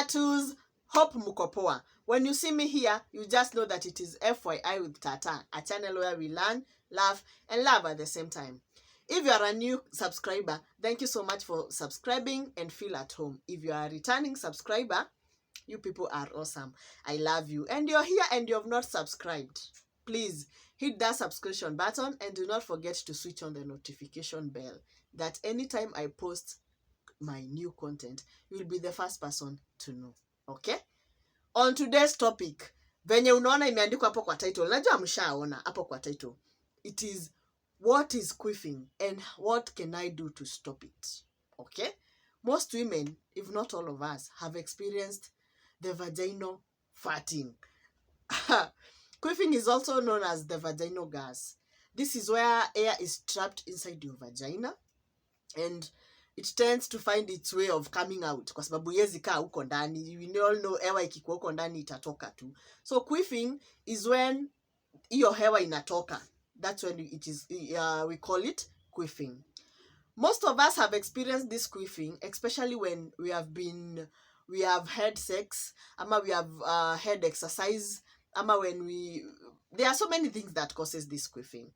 Tatus, hope muko poa. When you see me here, you just know that it is FYI with Tata, a channel where we learn, laugh, and love at the same time. If you are a new subscriber, thank you so much for subscribing and feel at home. If you are a returning subscriber, you people are awesome. I love you. And you're here and you have not subscribed. Please hit that subscription button and do not forget to switch on the notification bell, that anytime I post my new content, you will be the first person to know. Okay? On today's topic, venye unaona imeandikwa hapo kwa title, najua mshaona hapo kwa title. It is what is queefing and what can I do to stop it? Okay? Most women, if not all of us, have experienced the vaginal farting. Queefing is also known as the vaginal gas. This is where air is trapped inside your vagina and it tends to find its way of coming out kwa sababu yezi kaa huko ndani. We all know hewa ikikuwa huko ndani itatoka tu. So queefing is when iyo hewa inatoka. That's when it is we call it queefing. Most of us have experienced this queefing, especially when we have had sex, ama we have had exercise, ama when there are so many things that causes this queefing.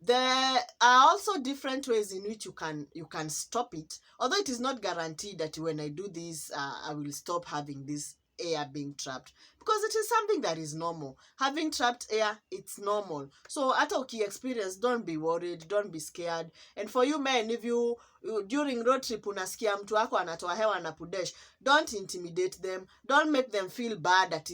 There are also different ways in which you can stop it, although it is not guaranteed that when I do this, I will stop having this air being trapped, because it is something that is normal. Having trapped air, it's normal. So hata uki experience, don't be worried, don't be scared. And for you men, if you during road trip unasikia mtu wako anatoa hewa na pudesh, don't intimidate them, don't make them feel bad at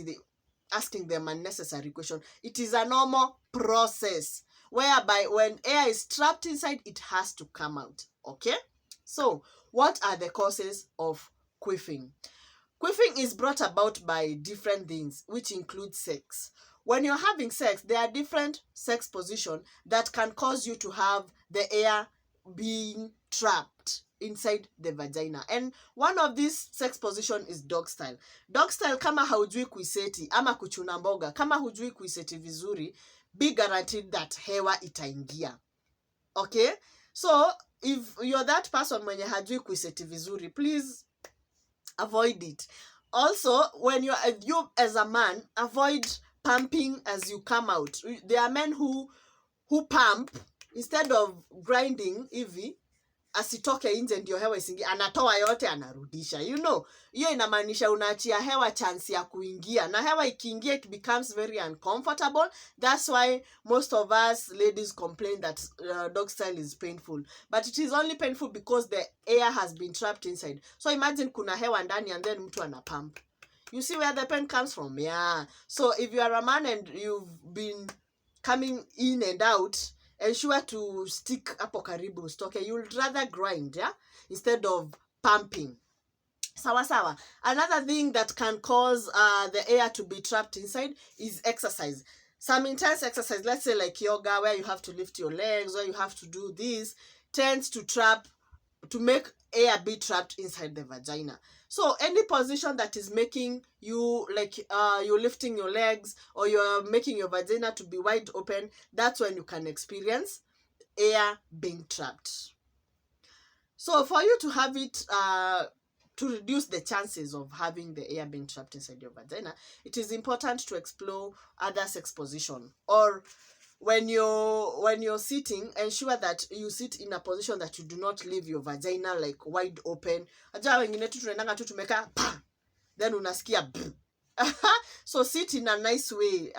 asking them unnecessary question. It is a normal process whereby when air is trapped inside, it has to come out. Okay? So, what are the causes of queefing? Queefing is brought about by different things, which include sex. When you're having sex, there are different sex positions that can cause you to have the air being trapped inside the vagina. And one of these sex position is dog style. Dog style, kama haujui kuiseti ama kuchuna mboga, kama hujui kuiseti vizuri, be guaranteed that hewa itaingia. Okay? So, if you're that person mwenye hajui kuiseti vizuri, please avoid it. Also, when you as a man, avoid pumping as you come out. There are men who pump instead of grinding hivi asitoke nje ndio hewa isingie, anatoa yote anarudisha. You know, hiyo inamaanisha unaachia hewa chance ya kuingia, na hewa ikiingia it becomes very uncomfortable. That's why most of us ladies complain that dog style is painful, but it is only painful because the air has been trapped inside. So imagine kuna hewa ndani and then mtu ana pump. You see where the pain comes from? Yeah. So if you are a man and you've been coming in and out, ensure to stick hapo karibu ustoke. You would rather grind, yeah, instead of pumping. Sawa sawa. Another thing that can cause the air to be trapped inside is exercise. Some intense exercise, let's say like yoga, where you have to lift your legs, where you have to do this, tends to make air be trapped inside the vagina. So any position that is making you like you're lifting your legs or you're making your vagina to be wide open, that's when you can experience air being trapped. So for you to have it to reduce the chances of having the air being trapped inside your vagina, it is important to explore other sex position. Or when you're sitting, ensure that you sit in a position that you do not leave your vagina like wide open. Aja wengine tu tunaendanga tu tumeka pa, then unasikia so sit in a nice way,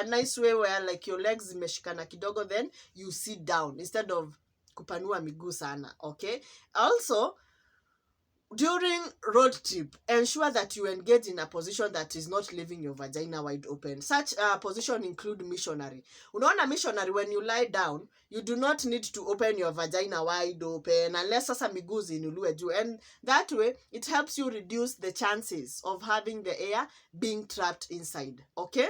a nice way where like your legs zimeshikana kidogo, then you sit down instead of kupanua miguu sana. Okay? Also, during road trip, ensure that you engage in a position that is not leaving your vagina wide open. Such position include missionary. Unaona missionary, when you lie down, you do not need to open your vagina wide open unless sasa miguu ziinuliwe juu. And that way, it helps you reduce the chances of having the air being trapped inside. Okay?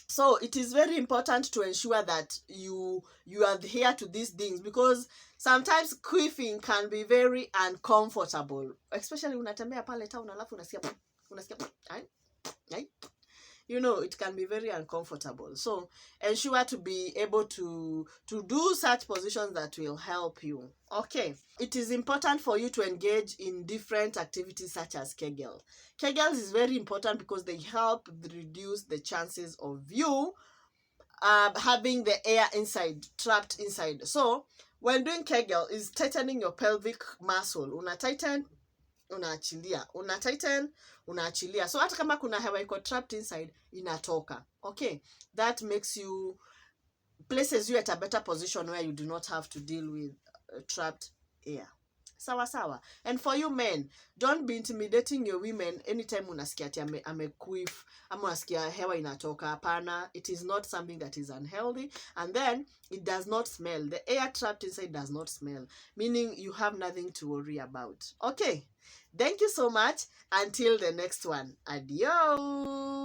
So it is very important to ensure that you adhere to these things, because sometimes queefing can be very uncomfortable, especially unatembea pale town alafu unasikia it can be very uncomfortable. So ensure to be able to do such positions that will help you. Okay, it is important for you to engage in different activities such as Kegel. Kegels is very important because they help reduce the chances of you having the air trapped inside. So when doing Kegel is tightening your pelvic muscle. Una tighten, unaachilia, una tighten, unaachilia. So hata kama kuna hewa iko trapped inside, inatoka. Okay, that places you at a better position where you do not have to deal with trapped air. Sawa sawa. And for you men, don't be intimidating your women anytime unasikia ati amequeef ama unasikia hewa inatoka. Hapana, it is not something that is unhealthy, and then it does not smell. The air trapped inside does not smell, meaning you have nothing to worry about. Okay, thank you so much. Until the next one. Adios.